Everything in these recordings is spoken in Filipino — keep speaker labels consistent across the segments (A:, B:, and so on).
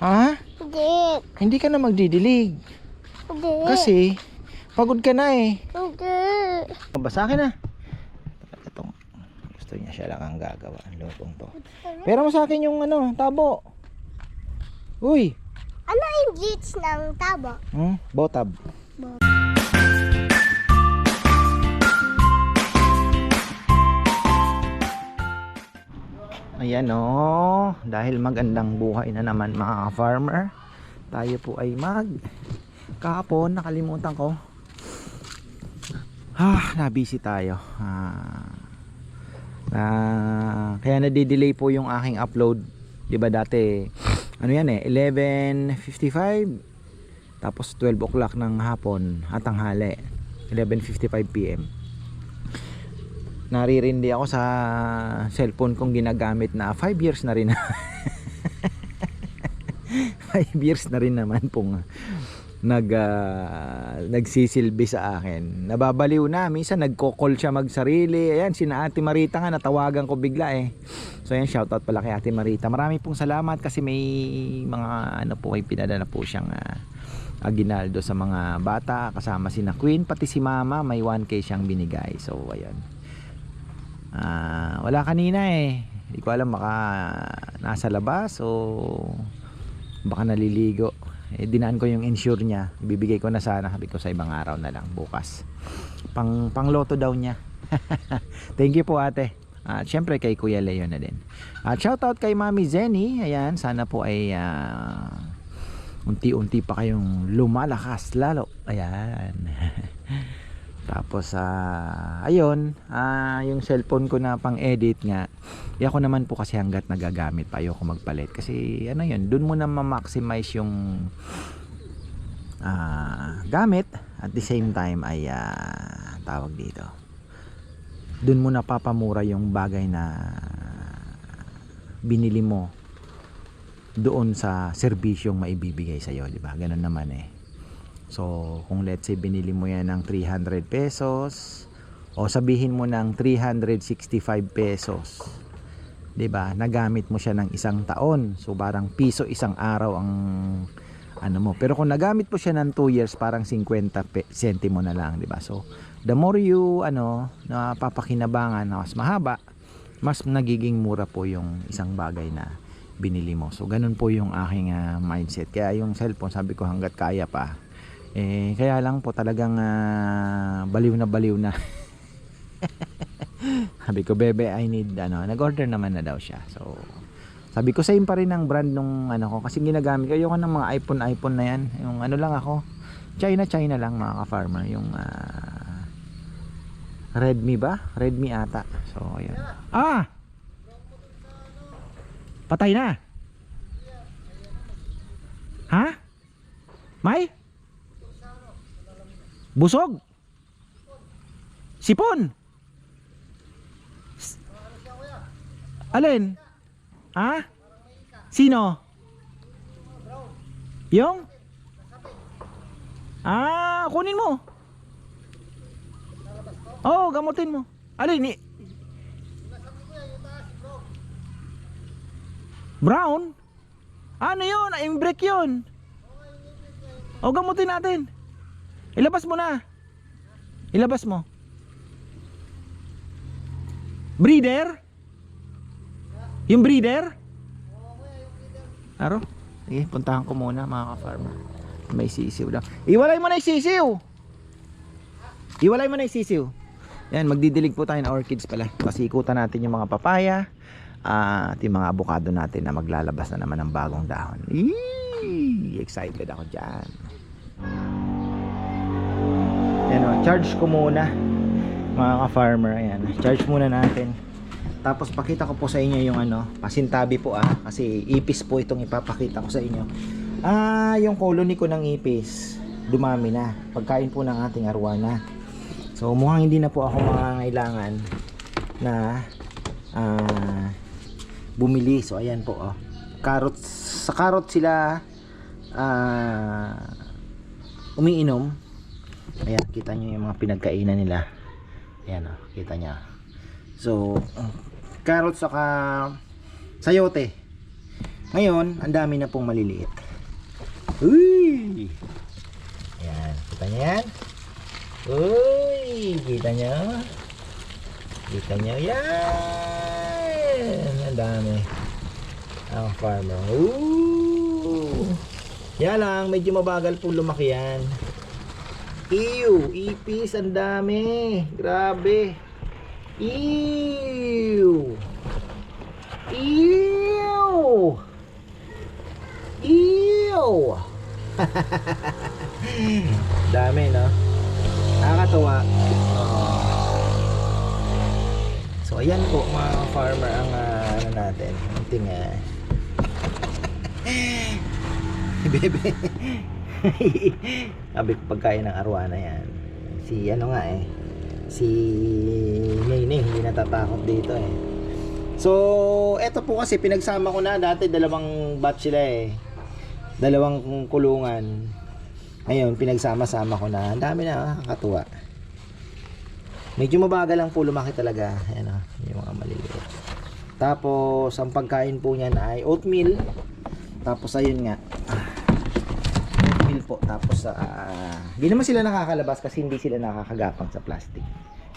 A: Ha?
B: Hindi.
A: Hindi ka na magdidilig.
B: Hindi.
A: Kasi, pagod ka na eh.
B: Hindi.
A: Basa akin na. Itong, gusto niya siya lang ang gagawa. Ang lupong to. Pero mo sa akin yung ano, tabo. Uy.
B: Ano yung glitch ng tabo?
A: Botab. Ayan o. Dahil magandang buhay na naman mga farmer. Tayo po ay kahapon nakalimutan ko. Nabisi tayo. Kaya nadidelay po yung aking upload. 'Di ba dati ano yan 11:55 tapos 12 o'clock ng hapon at tanghali 11:55 PM. Naririndi ako sa cellphone kong ginagamit na 5 years na rin. 5 years na rin naman pong nagsisilbi sa akin. Nababaliw na, minsan nagko-call siya magsarili. Ayan, sina Ate Marita nga natawagan ko bigla eh. So ayan, shoutout pala kay Ate Marita. Marami pong salamat kasi may mga ano po ay pinadala po siyang aginaldo sa mga bata kasama sina Queen pati si Mama, may 1K siyang binigay. So ayan. Wala kanina eh. Hindi ko alam baka nasa labas o baka naliligo. Dinaan ko yung insure niya. Ibibigay ko na sana, sabi ko sa ibang araw na lang bukas. Pang loto daw niya. Thank you po ate. At syempre kay Kuya Leo na din. At shoutout kay Mami Zenny. Ayan, sana po ay unti-unti pa kayong lumalakas lalo. Ayan. Tapos ayun, yung cellphone ko na pang edit nga. Ako naman po kasi hanggat nagagamit pa ayoko magpalit kasi ano yun, dun mo na ma-maximize yung gamit at the same time ay tawag dito. Dun mo napapamura yung bagay na binili mo doon sa serbisyong maibibigay sa iyo, di ba? Ganun naman eh. So, kung let's say binili mo yan ng 300 pesos o sabihin mo ng 365 pesos, 'di ba? Nagamit mo siya ng isang taon. So, parang piso isang araw ang ano mo. Pero kung nagamit mo siya ng 2 years, parang 50 sentimo na lang, 'di ba? So, the more you napapakinabangan na mas mahaba, mas nagiging mura po yung isang bagay na binili mo. So, ganun po yung aking mindset. Kaya yung cellphone, sabi ko hanggat kaya pa. Kaya lang po talagang baliw na sabi ko bebe I need nag-order naman na daw siya. So sabi ko same pa rin ang brand nung ko kasi ginagamit ko yung ng mga iPhone na yan, yung lang ako China lang mga ka-farmer, yung Redmi ata. So ayan, patay na ha? May busog? Sipon? Alin? Sino? Yung? Kunin mo. Gamutin mo. Alin? Brown? Ano yun? Imbrek yun. Gamutin natin. Ilabas mo na. Ilabas mo. Breeder? Yung breeder? Aro? Sige, puntahan ko muna mga ka-farmer. May sisiw daw. Iwalay mo na yung sisiw. Iwalay mo na yung sisiw. Yan, magdidilig po tayo ng orchids pala. Pasikutan natin yung mga papaya. At yung mga avocado natin na maglalabas na naman ng bagong dahon. Excited ako dyan. Yan, charge ko muna mga ka-farmer. Ayan, charge muna natin. Tapos pakita ko po sa inyo yung pasintabi po kasi ipis po itong ipapakita ko sa inyo. Yung colony ko ng ipis dumami na pagkain po ng ating arwana. So mukhang hindi na po ako mangangailangan na bumili. So ayan po carrots, sa carrot sila umiinom. Ayan, kita nyo yung mga pinagkainan nila. Ayan kita nyo. So carrots saka sayote. Ngayon, ang dami na pong maliliit. Uy! Ayan, kita niyo yan? Uy! Kita niyo? Kita niyo yan? Ang dami. Ang farmer. Ooh! Yan lang, medyo mabagal po lumaki yan. Ew! Ipis, ang dami. Grabe. Ew! Ew! Ew! Dami, no? Nakakatuwa. So, ayan po mga farmer ang ano natin. Kunting bebe. Sabi ko pagkain ng arwana yan. Si ano nga si Nene hindi natatakot dito So, eto po kasi pinagsama ko na dati dalawang batch sila dalawang kulungan. Ngayon, pinagsama-sama ko na. Ang dami na, nakakatuwa. Medyo mabagal lang po lumaki talaga. Ayan yung mga maliliit. Tapos, ang pagkain po niyan ay oatmeal. Tapos, ayun nga. Oatmeal po. Tapos, hindi naman sila nakakalabas kasi hindi sila nakakagapang sa plastic.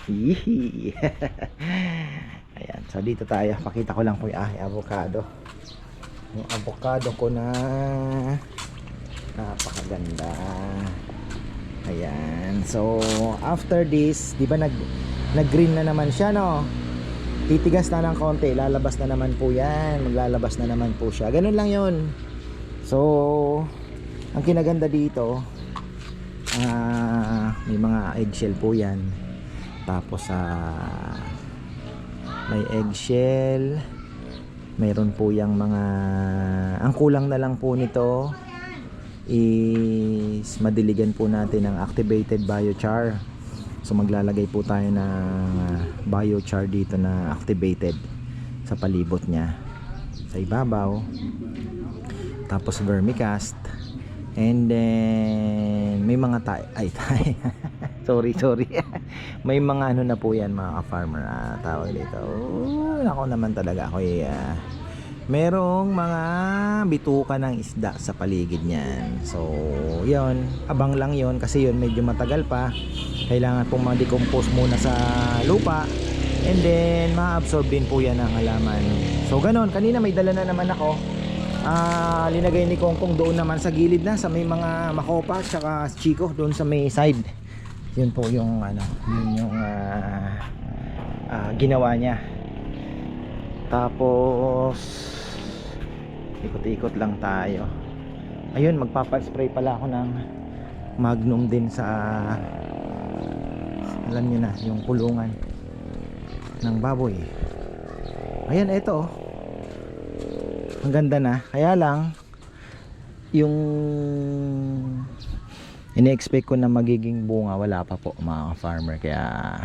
A: Hihi. Ayan. So, dito tayo. Pakita ko lang po yung avocado. Yung avocado ko na napakaganda. Ayan. So, after this, di ba nag-green na naman siya, no? Titigas na ng konti. Lalabas na naman po yan. Maglalabas na naman po siya. Ganun lang yun. So, ang kinaganda dito, may mga eggshell po yan. Tapos, may eggshell. Mayroon po yung mga... Ang kulang na lang po nito is madiligan po natin ng activated biochar. So maglalagay po tayo ng biochar dito na activated sa palibot niya, sa ibabaw. Tapos vermicast, and then may mga sorry may mga ano na po yan mga ka-farmer, tawag dito. Ako naman talaga ako merong mga bituka ng isda sa paligid niyan. So, yon, abang lang yon kasi yon medyo matagal pa. Kailangan pong ma-decompose muna sa lupa and then ma-absorb din po yan ng halaman. So, ganon. Kanina may dala na naman ako. Linagay ni Kongkong doon naman sa gilid na sa may mga makopa tsaka chiko doon sa may side. Yun po yung yun yung ginawa niya. Tapos ikot-ikot lang tayo. Ayun, magpapa-spray pala ako ng Magnum din sa alam niyo na, yung kulungan ng baboy. Ayan, eto. Ang ganda na. Kaya lang yung ini-expect ko na magiging bunga, wala pa po mga farmer. Kaya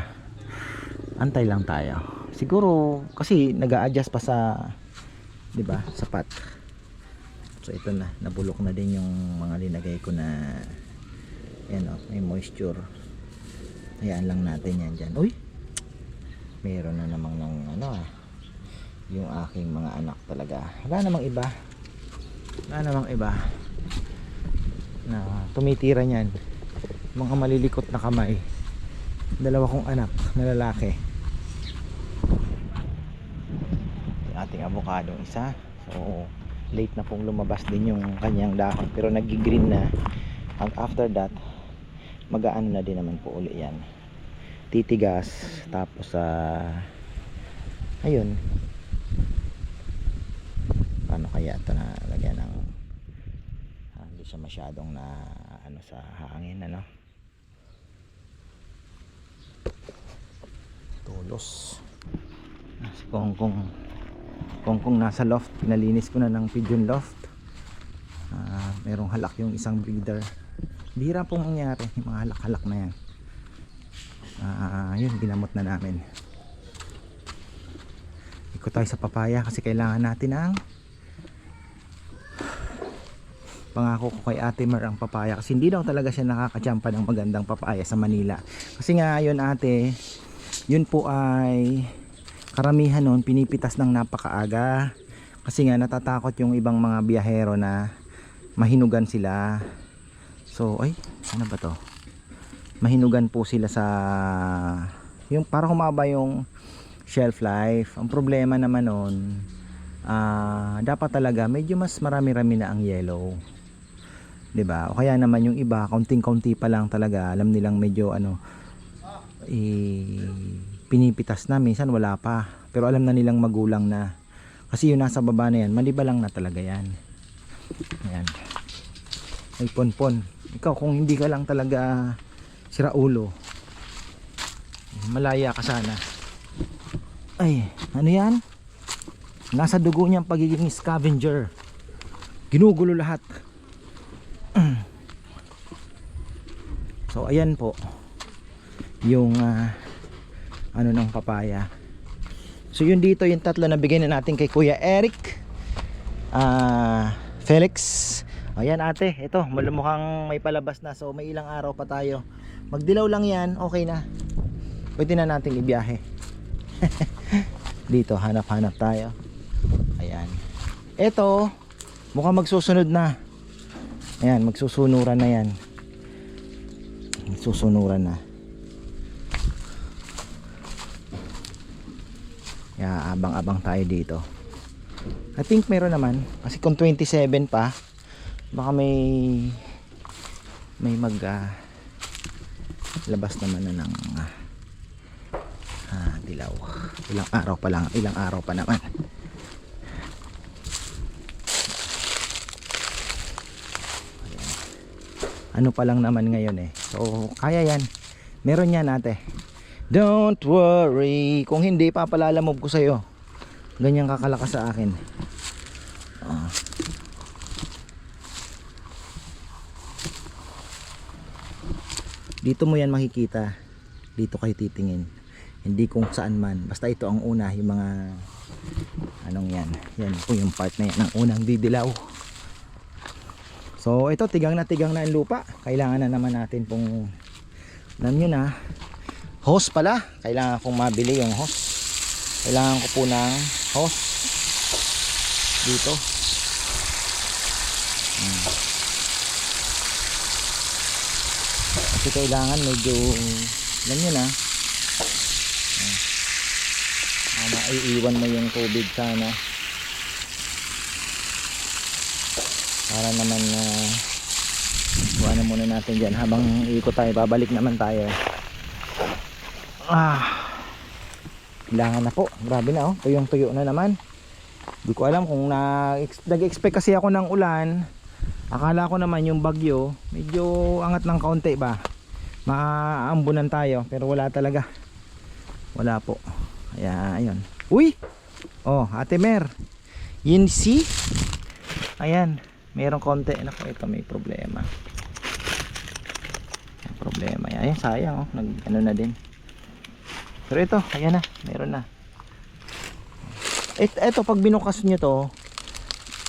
A: antay lang tayo. Siguro kasi nag-a-adjust pa sa, 'di ba, sapat. So ito na, nabulok na din yung mga linagay ko na may moisture. Hayaan lang natin yan dyan. Uy, meron na namang yung aking mga anak talaga. Wala namang iba na tumitira niyan. Mga malilikot na kamay. Dalawa kong anak na lalaki. Yung ating avocado isa. So late na pong lumabas din yung kanyang dahon, pero nag-green na. And after that, magaan na din naman po uli yan. Titigas. Tapos ayun, paano kaya ito na lagyan ng hindi siya masyadong na sa hangin, tulos. Si Kongkong nasa loft. Pinalinis ko na ng pigeon loft. Merong halak yung isang breeder. Bihira pong mangyari yung mga halak-halak na yan. Yun, ginamot na namin. Ikot tayo sa papaya kasi kailangan natin ang pangako ko kay Ate Mer ang papaya, kasi hindi daw talaga siya nakakachampa ng magandang papaya sa Manila. Kasi nga yun ate, yun po ay karamihan nun pinipitas ng napakaaga Kasi nga natatakot yung ibang mga biyahero na mahinugan sila. So ay ano ba to, mahinugan po sila sa yung para humaba yung shelf life. Ang problema naman nun, dapat talaga medyo mas marami-rami na ang yellow, 'di ba? O kaya naman yung iba kaunting-kaunti pa lang talaga, alam nilang medyo ano pinipitas na, minsan wala pa, pero alam na nilang magulang na. Kasi yung nasa baba na yan, malibalang na talaga yan. Ayan. Ay ponpon. Ikaw kung hindi ka lang talaga siraulo, malaya ka sana. Ay, ano yan? Nasa dugo niyang pagiging scavenger. Ginugulo lahat. So ayan po yung ano ng papaya. So yun dito yung tatlo na bigay na natin kay Kuya Eric, Felix. Ayan ate, ito mukhang may palabas na, so may ilang araw pa tayo. Magdilaw lang yan, okay na. Pwede na nating ibiyahe. Dito hanap-hanap tayo. Ayan. Ito mukhang magsusunod na. Ayan, magsusunuran na yan. Magsusunuran na. Kaya abang-abang tayo dito. I think meron naman. Kasi kung 27 pa, baka may labas naman na ng dilaw. Ilang araw pa naman. Ayan. Ano pa lang naman ngayon eh. So kaya yan. Meron yan ate. Don't worry. Kung hindi, papalalamove ko sa'yo. Ganyan kakalakas sa akin. Dito mo yan makikita. Dito kayo titingin. Hindi kung saan man. Basta ito ang una. Yung mga anong yan. Yan po yung part na yan. Ang unang didilaw. So ito, tigang na ang lupa. Kailangan na naman natin pong, alam nyo na, hose pala. Kailangan kong mabili yung hose. Kailangan ko po ng hose dito. Kasi kailangan medyo, alam nyo na, maiiwan mo yung tubig sana para naman iwanan muna natin dyan habang ikot tayo. Babalik naman tayo. Kailangan na po. Grabe na oh. Tuyong-tuyo na naman. Hindi ko alam kung nag-expect kasi ako ng ulan. Akala ko naman yung bagyo medyo angat ng kaunti ba, maaambunan tayo, pero wala talaga. Wala po. Kaya ayun. Uy! Oh, Ate Mer. Yun see? Ayan. Merong konti. Naku, ito may problema. May problema. Ayan, sayang oh. Ano na din. Pero ito, ayan na. Meron na. Ito, pag binukas nyo to,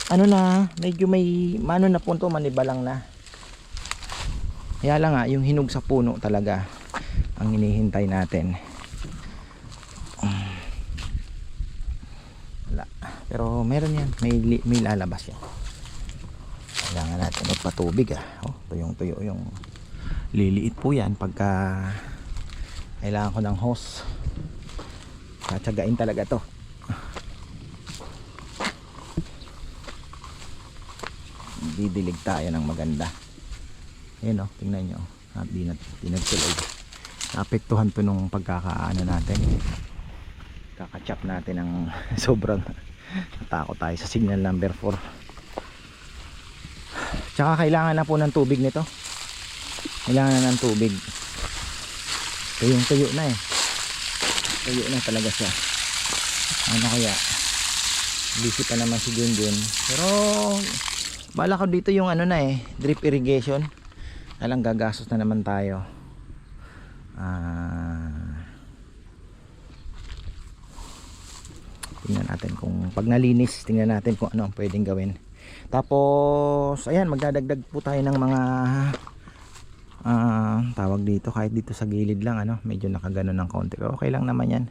A: ano na, medyo may mano na punto, manibalang na. Kaya lang nga, yung hinog sa puno talaga ang hinihintay natin. Wala. Pero meron yan, may lalabas yan. Kailangan natin magpatubig oh, tuyong-tuyo yung liliit po yan pagka kailangan ko ng hose. Tatsagain talaga to. Didilig tayo ng maganda. Ayan o, tingnan nyo. Di nagtuloy. Naapektuhan to nung pagkakaano natin. Kakachap natin ng sobrang natakot tayo sa signal number 4. Tsaka kailangan na po ng tubig nito. Kailangan na ng tubig. Tuyong-tuyo na eh. Tuyo na talaga siya. Ano kaya? Busy pa naman si Junjun. Pero bala ko dito yung ano na drip irrigation. Alang gagastos na naman tayo. Tingnan natin kung pag nalinis, tingnan natin kung ano ang pwedeng gawin. Tapos ayan, magdadagdag po tayo ng mga tawag dito, kahit dito sa gilid lang ano, medyo nakaganon ng konti. Pero okay lang naman yan.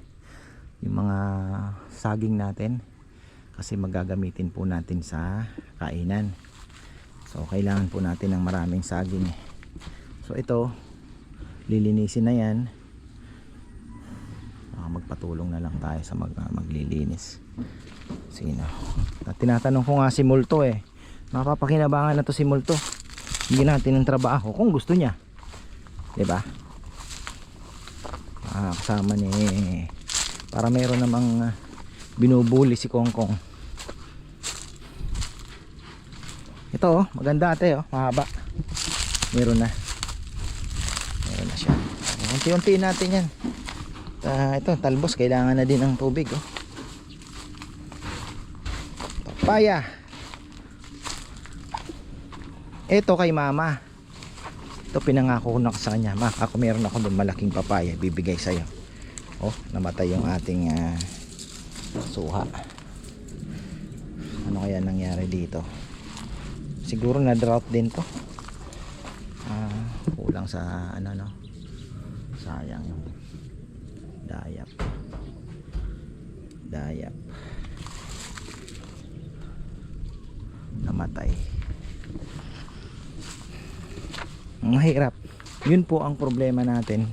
A: Yung mga saging natin, kasi magagamitin po natin sa kainan. So kailangan po natin ng maraming saging. So ito, lilinisin na yan. Magpatulong na lang tayo sa maglilinis. Sino? Tinatanong ko nga si Multo mapapakinabangan na to si Multo. Hindi natin ng trabaho kung gusto niya. 'Di ba? Kasama ni para meron namang binubuli si Kongkong. Ito maganda ate mahaba. Meron na siya. Unti-unti natin yan. Ito talbos, kailangan na din ng tubig papaya. Ito kay mama, ito pinangako ko na sa kanya. Ma, ako meron ako doon malaking papaya, bibigay sa'yo. Namatay yung ating suha. Ano kaya nangyari dito? Siguro na drought din to. Kulang sa sayang yung dayap namatay. Mahirap, yun po ang problema natin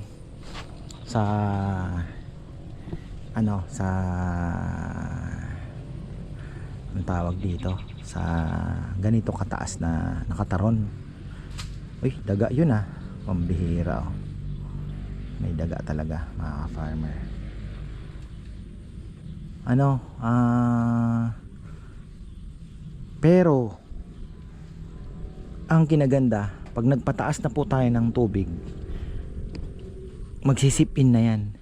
A: sa anong tawag dito sa ganito kataas na nakataron. Uy, daga yun pambihira may daga talaga mga farmer. Pero ang kinaganda, pag nagpataas na po tayo ng tubig, magsisipin na yan.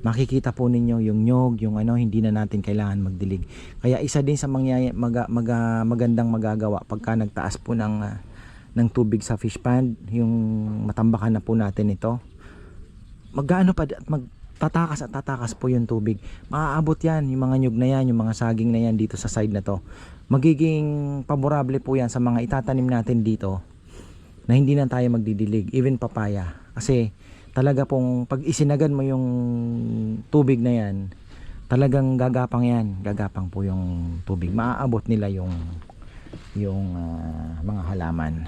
A: Makikita po ninyo yung nyog, yung hindi na natin kailangan magdilig. Kaya isa din sa magandang magagawa pagka nagtaas po ng tubig sa fish pond, yung matambakan na po natin ito, magtatakas at tatakas po yung tubig. Maaabot yan, yung mga nyug na yan, yung mga saging na yan dito sa side na to. Magiging paborable po yan sa mga itatanim natin dito na hindi na tayo magdidilig, even papaya. Kasi talaga pong pag isinagad mo yung tubig na yan, talagang gagapang yan, gagapang po yung tubig. Maaabot nila yung mga halaman.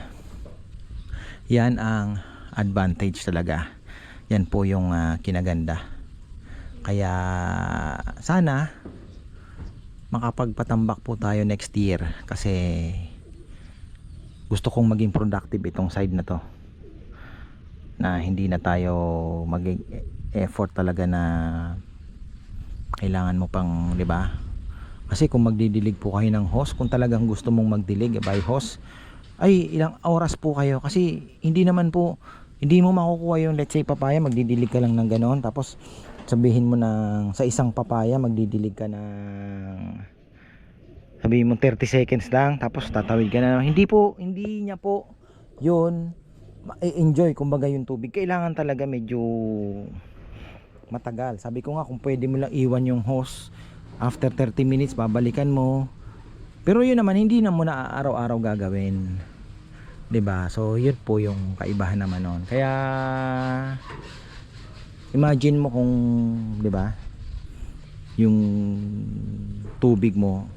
A: Yan ang advantage talaga. Yan po yung kinaganda. Kaya sana makapagpatambak po tayo next year, kasi gusto kong maging productive itong side na to, na hindi na tayo mag-effort talaga na kailangan mo pang, 'di ba? Kasi kung magdidilig po kayo ng hose, kung talagang gusto mong magdilig by hose, ay ilang oras po kayo, kasi hindi mo makukuha yung, let's say papaya, magdidilig ka lang ng ganoon, tapos sabihin mo na sa isang papaya magdidilig ka ng, sabihin mo 30 seconds lang, tapos tatawid ka na. Hindi niya po yun ma-enjoy kumbaga yung tubig. Kailangan talaga medyo matagal. Sabi ko nga, kung pwede mo lang iwan yung hose, after 30 minutes babalikan mo. Pero yun naman, hindi na mo na araw-araw gagawin, 'di ba? So yun po yung kaibahan naman noon. Kaya imagine mo kung, 'di ba, yung tubig mo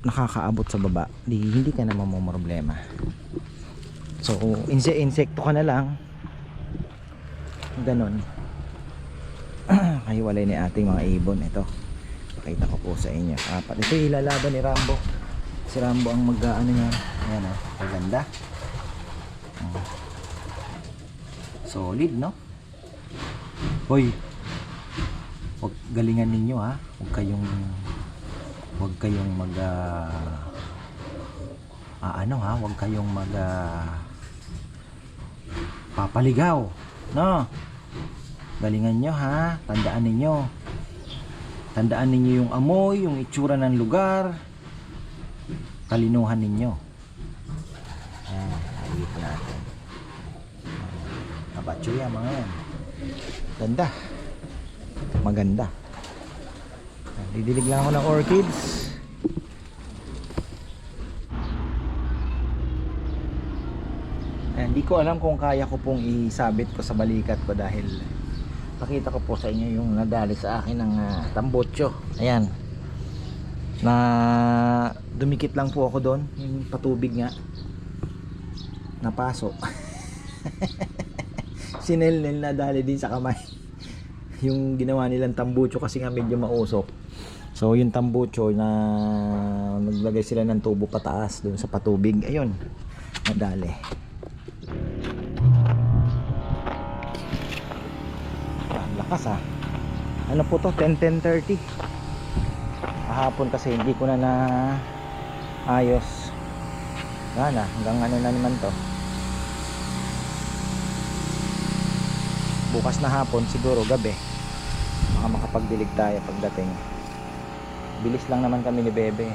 A: nakakaabot sa baba, hindi ka na mamomroblema. So insekto ka na lang, ganon. Kahiwalay ni ating mga ibon. Ito, pakita ko po sa inyo. Ito ilalaban ni Rambo. Si Rambo ang mag-ano niya. Ayan ang ganda. Solid, no? Hoy, huwag galingan ninyo huwag kayong huwag kayong papaligaw, no? Galingan nyo tandaan ninyo yung amoy, yung itsura ng lugar, kalinuhan ninyo. Ayun natin kabatsuya mga yan, ganda, maganda. Didilig lang ako ng orchids. Hindi ko alam kung kaya ko pong isabit ko sa balikat ko, dahil pakita ko po sa inyo yung nadali sa akin ng tambotso. Ayan, Na dumikit lang po ako doon, yung patubig nga. Napaso. Sinelnel na dali din sa kamay. Yung ginawa nilang tambucho kasi nga medyo mausok. So yung tambucho na naglagay sila ng tubo pataas doon sa patubig. Ayun, nadali. Lakas ah. Ano po to? 10:30. Kahapon kasi hindi ko na ayos. Wala na, hanggang ano na naman to. Bukas na hapon siguro gabi. Baka makapagdilig tayo pagdating. Bilis lang naman kami ni Bebe.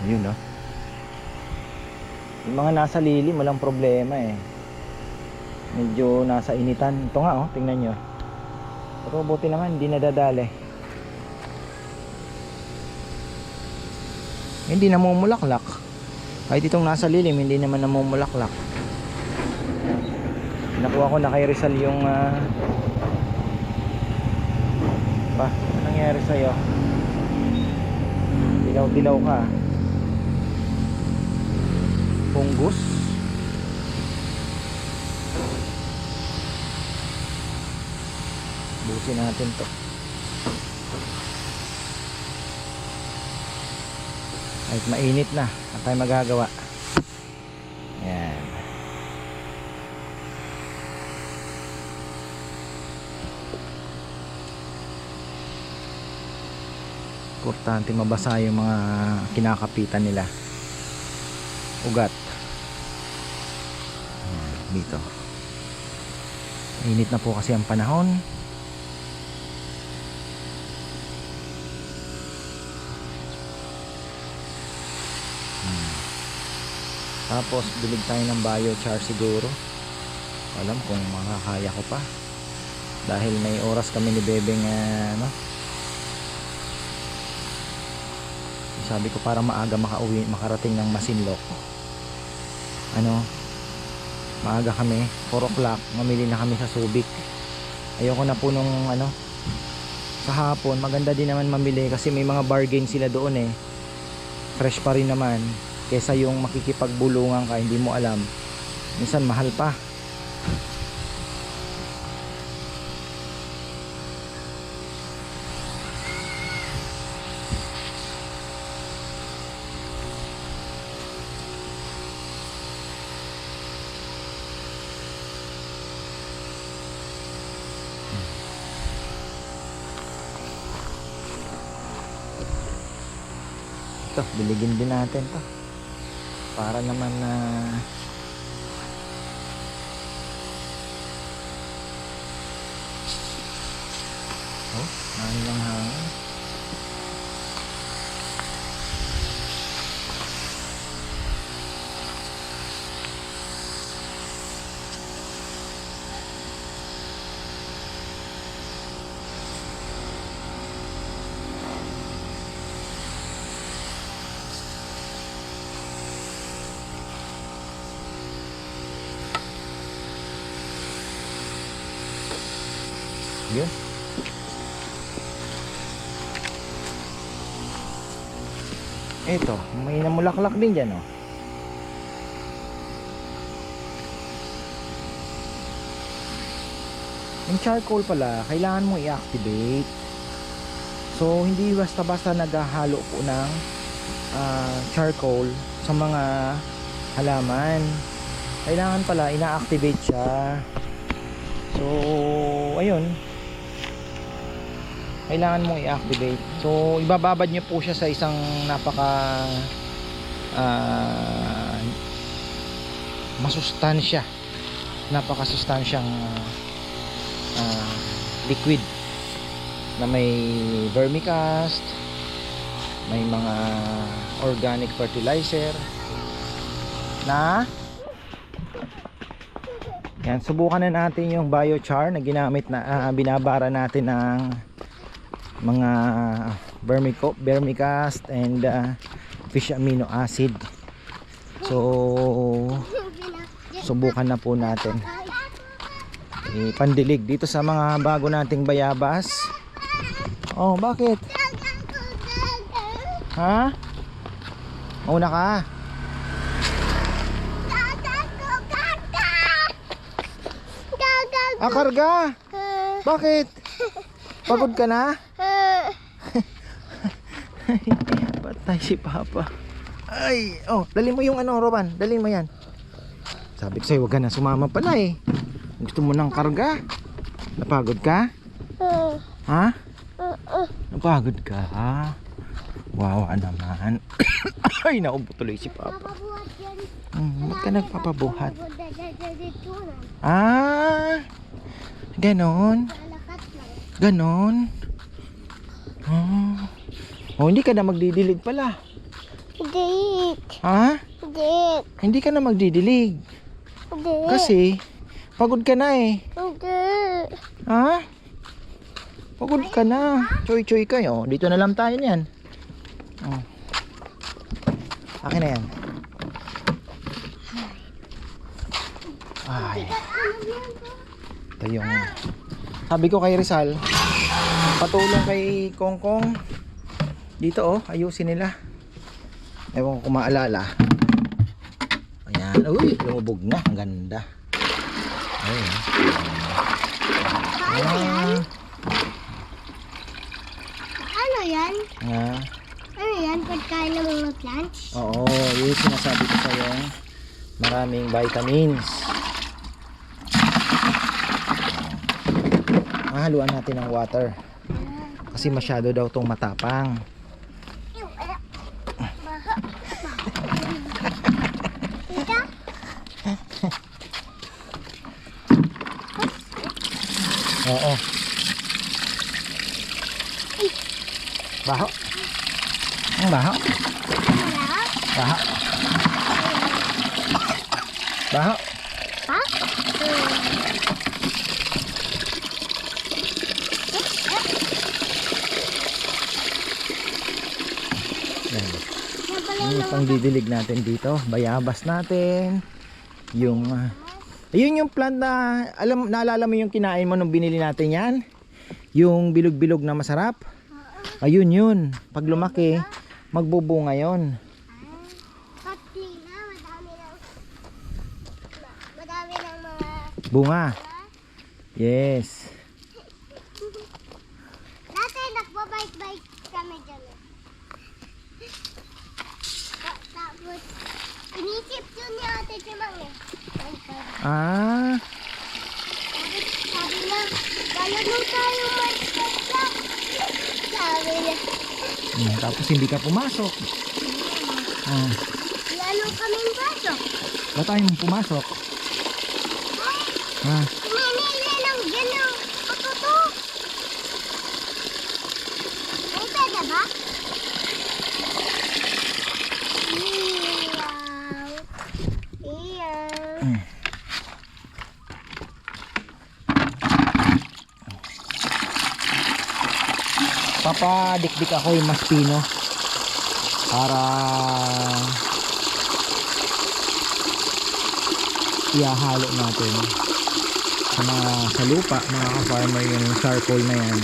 A: Yun no. Yung mga nasa lilim walang problema eh. Medyo nasa initan. Ito nga oh, tingnan nyo. Pero buti naman hindi nadadali. Hindi namumulaklak. Kahit itong nasa lilim hindi naman namumulaklak. Nakuha ko na kay Rizal yung anong nangyari sa'yo? Dilaw-dilaw ka. Fungus. Busin natin to. Kahit mainit na, ang tayo magagawa. Yan. Importante mabasa yung mga kinakapitan nila. Ugat. Yan, dito. Mainit na po kasi ang panahon. Tapos bilig tayo ng biochar siguro. Alam kung makakaya ko pa. Dahil may oras kami ni Bebeng sabi ko para maaga makarating ng Masinloc. Maaga kami 4 o'clock mamili na kami sa Subic. Ayoko na po nung sa hapon. Maganda din naman mamili kasi may mga bargain sila doon eh. Fresh pa rin naman kesa yung makikipagbulungan ka hindi mo alam, minsan mahal pa. Ito, biligin din natin to para naman ano lang hangin. Yun. Ito, may namulaklak din dyan oh. Yung charcoal pala, kailangan mo i-activate. So, hindi basta-basta naghahalo po ng charcoal sa mga halaman. Kailangan pala ina-activate siya. So, ayun. Kailangan mong i-activate. So ibababad nyo po siya sa isang napaka masustansya, napakasustansyang liquid na may vermicast, may mga organic fertilizer na yan. Subukan na natin yung biochar na ginamit na binabara natin ng mga vermicast and fish amino acid. So, subukan na po natin. Pandilig dito sa mga bago nating bayabas. Oh, bakit? Ha? Mauna ka. Ah, karga. Bakit? Pagod ka na? Patay si Papa. Ay, oh, dalhin mo yung ano, Roban. Dalhin mo yan. Sabi ko sa'yo, huwag ka na sumama pala eh. Gusto mo ng karga? Napagod ka? Ha? Napagod ka? Wawa naman. Ay, naubo tuloy si Papa. Ba't ka nagpapabuhat? Ah, ganon. Ganon. Oh, hindi ka na magdidilig pala.
B: Hindi.
A: Ha?
B: Hindi.
A: Hindi ka na magdidilig.
B: Hindi.
A: Kasi, pagod ka na eh.
B: Hindi.
A: Ha? Pagod ka na. Choy-choy kayo. Dito na lang tayo niyan. Oh. Akin na yan. Ay. Ito yung... Sabi ko kay Rizal, patulong kay Kongkong. Dito oh, ayusin nila. Ewan ko kung maalala. Ayan. Uy, lumubog na. Ang ganda. Ayun. Ayan.
B: Ano yan?
A: Ah.
B: Ano yan? Pagkain ng mga plants?
A: Oo, yun yung sinasabi ko sa'yo. Maraming vitamins. Mahaluan natin ng water. Kasi masyado daw tong matapang. Oo. Baho. Ang baho. Baho. Baho.
B: Ha?
A: Yung pangdidilig natin dito, bayabas natin. Yung ayun yung plant na naalala mo yung kinain mo nung binili natin yan? Yung bilog-bilog na masarap? Ayun yun. Pag lumaki, magbubunga yon.
B: Pati na, madami ng mga
A: Bunga. Yes.
B: dati nagbabike-bike kami dyan. Tapos, inisip yun ni Ate Chimang eh.
A: Ah,
B: Sabi na, gano'n nung tayo mag-stop. Sabi na,
A: tapos hindi ka pumasok.
B: lalo kaming baso.
A: Ba't tayo pumasok? Ah,
B: Hinihili lang gano'n. Ako to. Ay, pwede ba? Iyaw. Iyaw.
A: papadikdik ako yung maspino para ihahalo natin sa lupa, mga ka-farmer, yung charcoal na yan,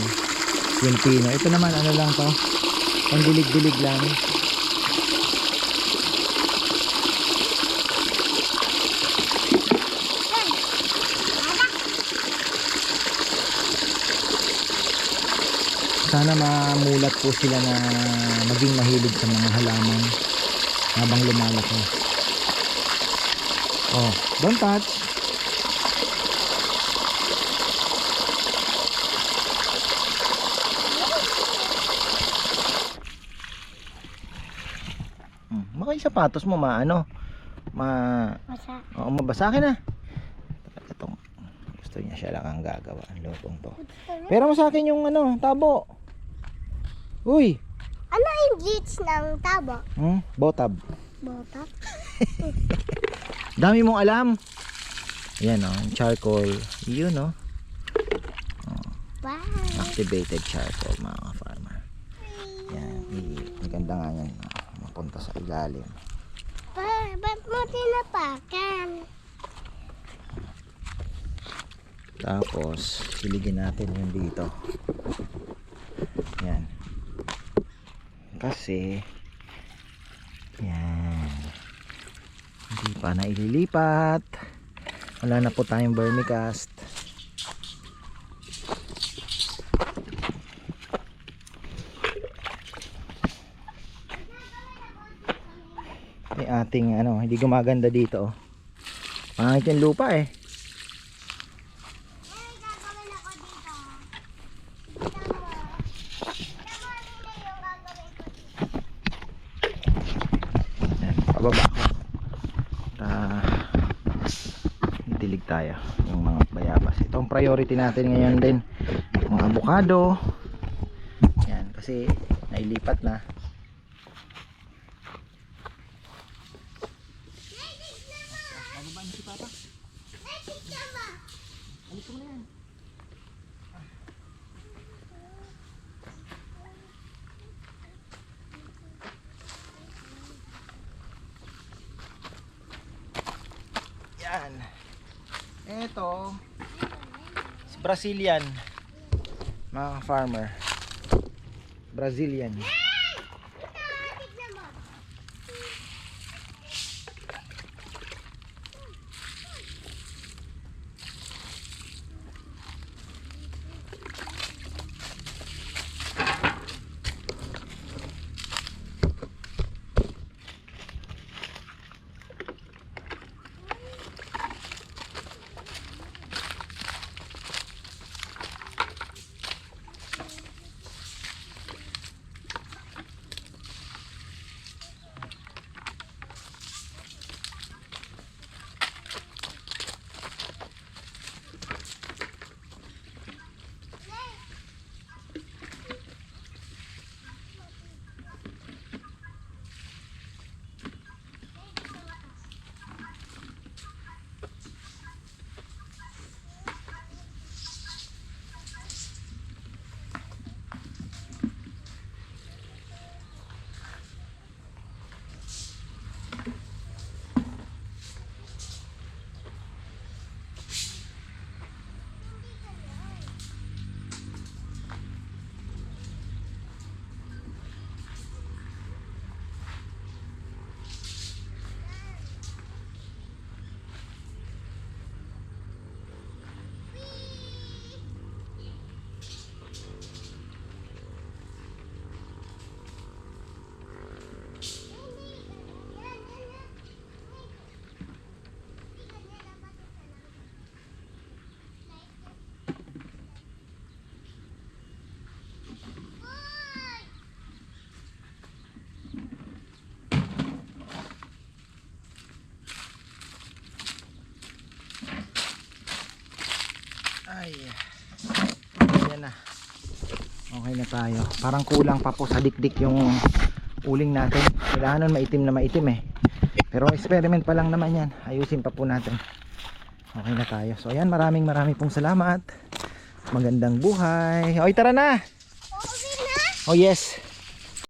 A: yung pino. Ito naman ano lang to, pandilig-dilig lang. Sana mamulat po sila na maging mahilig sa mga halaman habang lumalaki. Oh, don't touch. Baka yung sapatos mo maano,
B: Masa.
A: oo, mabasa ka na. Ito, gusto niya siya lang ang gagawa, ang lutong to. Pero mo sa akin yung ano, tabo. Uy,
B: Ano yung glitch ng tabo?
A: botab.
B: Botak?
A: Dami mong alam. Ayan o, charcoal. Yun o.
B: Wow.
A: Activated charcoal, mga ka-farmer. Yan, maganda nga yan. Mapunta sa ilalim.
B: Ba't mo tinapakan?
A: Tapos siligin natin yung dito. Yan. Kasi yan, hindi pa na ililipat. Wala na po tayong vermicast. May ating ano, hindi gumaganda dito. Pangit yung lupa eh.
B: May gagawin ako dito. Tignan mo. Tignan mo ano na yung gagawin ko dito.
A: Yan, pababa ako. Itilig tayo yung mga bayabas. Ito ang priority natin ngayon din. Mga avocado. Yan, kasi nailipat na. Yan. Ito si Brazilian, mga farmer. Brazilian.
B: Tignan mo.
A: Ay, yan na. Okay na tayo. Parang kulang pa po sa dikdik yung uling natin. Kailangan nun maitim na maitim eh. Pero experiment pa lang naman yan. Ayusin pa po natin. Okay na tayo. So ayan, maraming pong salamat. Magandang buhay. Oy, tara na.
B: Okay na?
A: Oh yes.